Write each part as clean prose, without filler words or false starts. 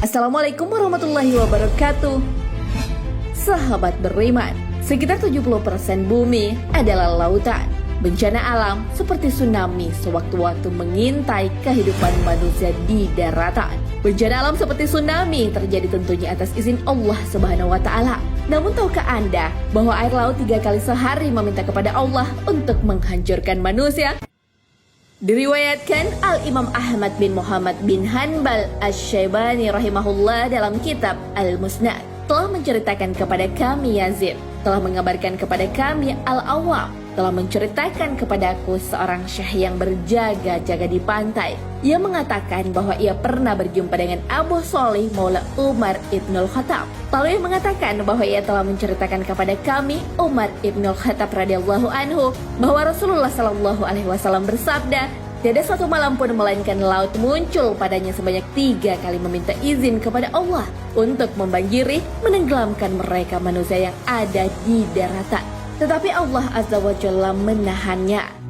Assalamualaikum warahmatullahi wabarakatuh. Sahabat beriman, sekitar 70% bumi adalah lautan. Bencana alam seperti tsunami sewaktu-waktu mengintai kehidupan manusia di daratan. Bencana alam seperti tsunami terjadi tentunya atas izin Allah Subhanahu wa Ta'ala. Namun tahukah Anda bahwa air laut 3 kali sehari meminta kepada Allah untuk menghancurkan manusia? Diriwayatkan Al-Imam Ahmad bin Muhammad bin Hanbal Asy-Syaibani rahimahullah dalam kitab Al-Musnad telah menceritakan kepada kami Yazid, telah mengabarkan kepada kami Al-Awwam, telah menceritakan kepadaku seorang syekh yang berjaga-jaga di pantai. Ia mengatakan bahwa ia pernah berjumpa dengan Abu Shalih Maula Umar Ibnul Khattab. Lalu ia mengatakan bahwa ia telah menceritakan kepada kami Umar Ibnul Khattab radhiyallahu anhu bahwa Rasulullah sallallahu alaihi wasallam bersabda, "Tiada satu malam pun melainkan laut muncul padanya sebanyak 3 kali meminta izin kepada Allah untuk membanjiri, menenggelamkan mereka manusia yang ada di daratan. Tetapi Allah Azza wa Jalla menahannya."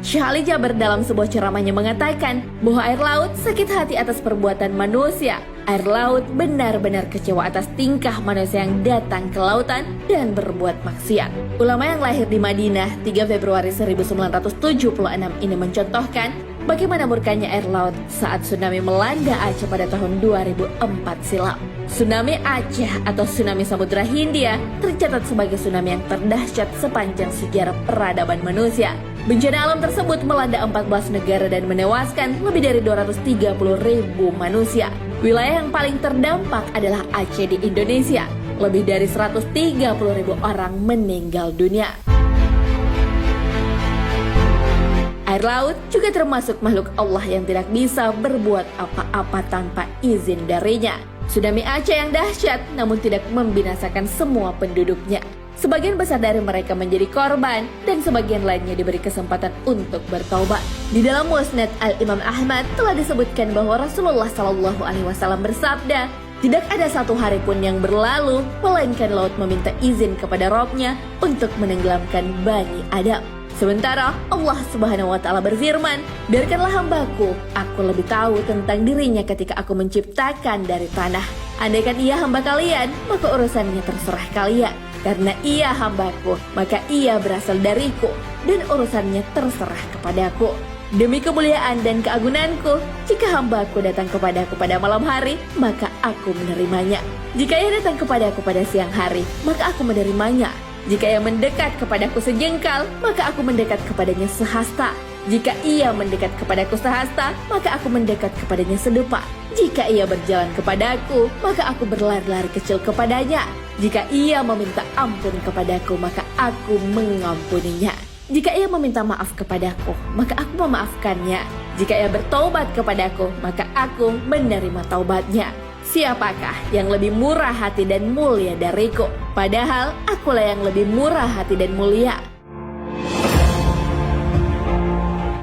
Syekh Ali Jaber dalam sebuah ceramahnya mengatakan bahwa air laut sakit hati atas perbuatan manusia. Air laut benar-benar kecewa atas tingkah manusia yang datang ke lautan dan berbuat maksiat. Ulama yang lahir di Madinah 3 Februari 1976 ini mencontohkan bagaimana murkanya air laut saat tsunami melanda Aceh pada tahun 2004 silam. Tsunami Aceh atau tsunami Samudra Hindia tercatat sebagai tsunami yang terdahsyat sepanjang sejarah peradaban manusia. Bencana alam tersebut melanda 14 negara dan menewaskan lebih dari 230.000 manusia. Wilayah yang paling terdampak adalah Aceh di Indonesia. Lebih dari 130.000 orang meninggal dunia. Air laut juga termasuk makhluk Allah yang tidak bisa berbuat apa-apa tanpa izin darinya. Tsunami Aceh yang dahsyat namun tidak membinasakan semua penduduknya. Sebagian besar dari mereka menjadi korban dan sebagian lainnya diberi kesempatan untuk bertaubat. Di dalam Musnad Al-Imam Ahmad telah disebutkan bahwa Rasulullah Shallallahu Alaihi Wasallam bersabda, "Tidak ada satu hari pun yang berlalu melainkan laut meminta izin kepada Rabb-Nya untuk menenggelamkan Bani Adam." Sementara Allah Subhanahu wa Ta'ala berfirman, "Biarkanlah hambaku, aku lebih tahu tentang dirinya ketika aku menciptakan dari tanah. Andaikan ia hamba kalian, maka urusannya terserah kalian. Karena ia hambaku, maka ia berasal dariku, dan urusannya terserah kepadaku. Demi kemuliaan dan keagunganku, jika hambaku datang kepadaku pada malam hari, maka aku menerimanya. Jika ia datang kepadaku pada siang hari, maka aku menerimanya. Jika ia mendekat kepadaku sejengkal, maka aku mendekat kepadanya sehasta. Jika ia mendekat kepadaku sehasta, maka aku mendekat kepadanya sedepa. Jika ia berjalan kepadaku, maka aku berlari-lari kecil kepadanya. Jika ia meminta ampun kepadaku, maka aku mengampuninya. Jika ia meminta maaf kepadaku, maka aku memaafkannya. Jika ia bertobat kepadaku, maka aku menerima taubatnya. Siapakah yang lebih murah hati dan mulia dariku? Padahal akulah yang lebih murah hati dan mulia.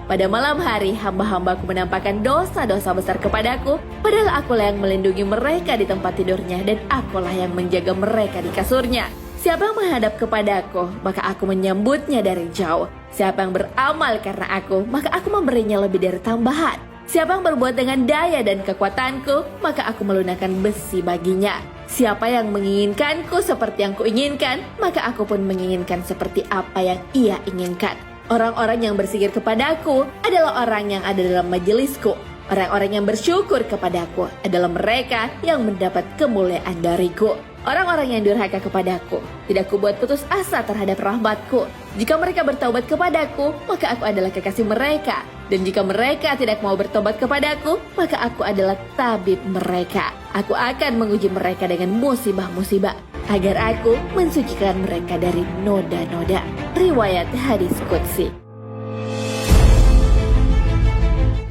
Pada malam hari, hamba-hambaku menampakkan dosa-dosa besar kepadaku, padahal akulah yang melindungi mereka di tempat tidurnya dan akulah yang menjaga mereka di kasurnya. Siapa yang menghadap kepadaku, maka aku menyambutnya dari jauh. Siapa yang beramal karena aku, maka aku memberinya lebih dari tambahan. Siapa yang berbuat dengan daya dan kekuatanku, maka aku melunakkan besi baginya. Siapa yang menginginkanku seperti yang kuinginkan, maka aku pun menginginkan seperti apa yang ia inginkan. Orang-orang yang berzikir kepadaku adalah orang yang ada dalam majelisku. Orang-orang yang bersyukur kepadaku adalah mereka yang mendapat kemuliaan dariku. Orang-orang yang durhaka kepadaku tidak kubuat putus asa terhadap rahmatku. Jika mereka bertaubat kepadaku, maka aku adalah kekasih mereka. Dan jika mereka tidak mau bertobat kepadaku, maka aku adalah tabib mereka. Aku akan menguji mereka dengan musibah-musibah, agar aku mensucikan mereka dari noda-noda. Riwayat hadis qudsi.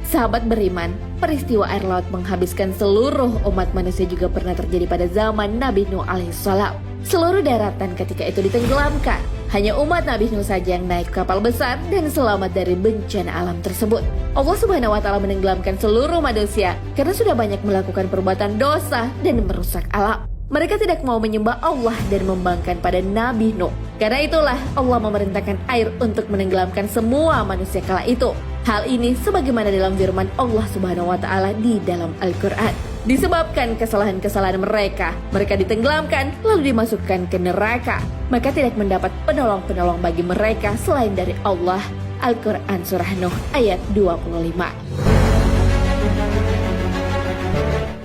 Sahabat beriman, peristiwa air laut menghabiskan seluruh umat manusia juga pernah terjadi pada zaman Nabi Nuh alaihissalam. Seluruh daratan ketika itu ditenggelamkan. Hanya umat Nabi Nuh saja yang naik kapal besar dan selamat dari bencana alam tersebut. Allah Subhanahu wa Ta'ala menenggelamkan seluruh manusia karena sudah banyak melakukan perbuatan dosa dan merusak alam. Mereka tidak mau menyembah Allah dan membangkang pada Nabi Nuh. Karena itulah Allah memerintahkan air untuk menenggelamkan semua manusia kala itu. Hal ini sebagaimana dalam firman Allah Subhanahu wa taala di dalam Al-Qur'an. Disebabkan kesalahan-kesalahan mereka ditenggelamkan lalu dimasukkan ke neraka. Maka tidak mendapat penolong-penolong bagi mereka selain dari Allah. Al-Quran Surah Nuh ayat 25.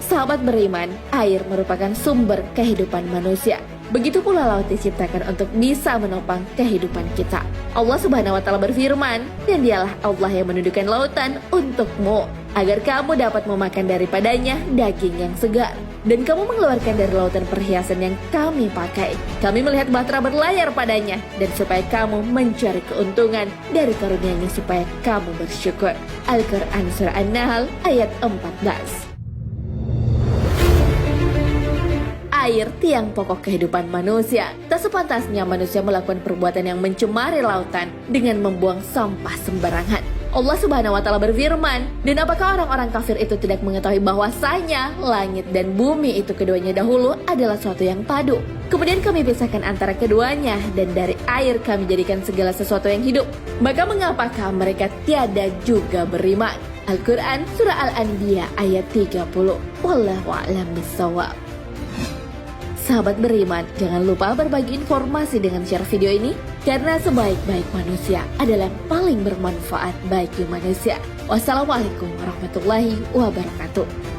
Sahabat beriman, air merupakan sumber kehidupan manusia. Begitu pula laut diciptakan untuk bisa menopang kehidupan kita. Allah Subhanahu wa taala berfirman, dan dialah Allah yang menundukkan lautan untukmu, agar kamu dapat memakan daripadanya daging yang segar. Dan kamu mengeluarkan dari lautan perhiasan yang kami pakai. Kami melihat bahtera berlayar padanya, dan supaya kamu mencari keuntungan dari karunia-Nya supaya kamu bersyukur. Al-Quran Surah An-Nahl ayat 14. Air tiang pokok kehidupan manusia. Tak sepantasnya manusia melakukan perbuatan yang mencemari lautan dengan membuang sampah sembarangan. Allah Subhanahu wa taala berfirman, dan apakah orang-orang kafir itu tidak mengetahui bahwasanya langit dan bumi itu keduanya dahulu adalah suatu yang padu. Kemudian kami pisahkan antara keduanya, dan dari air kami jadikan segala sesuatu yang hidup. Maka mengapakah mereka tiada juga beriman? Al-Quran Surah Al-Anbiya ayat 30. Wallahu a'lam bishawab. Sahabat beriman, jangan lupa berbagi informasi dengan share video ini, karena sebaik-baik manusia adalah yang paling bermanfaat bagi manusia. Wassalamualaikum warahmatullahi wabarakatuh.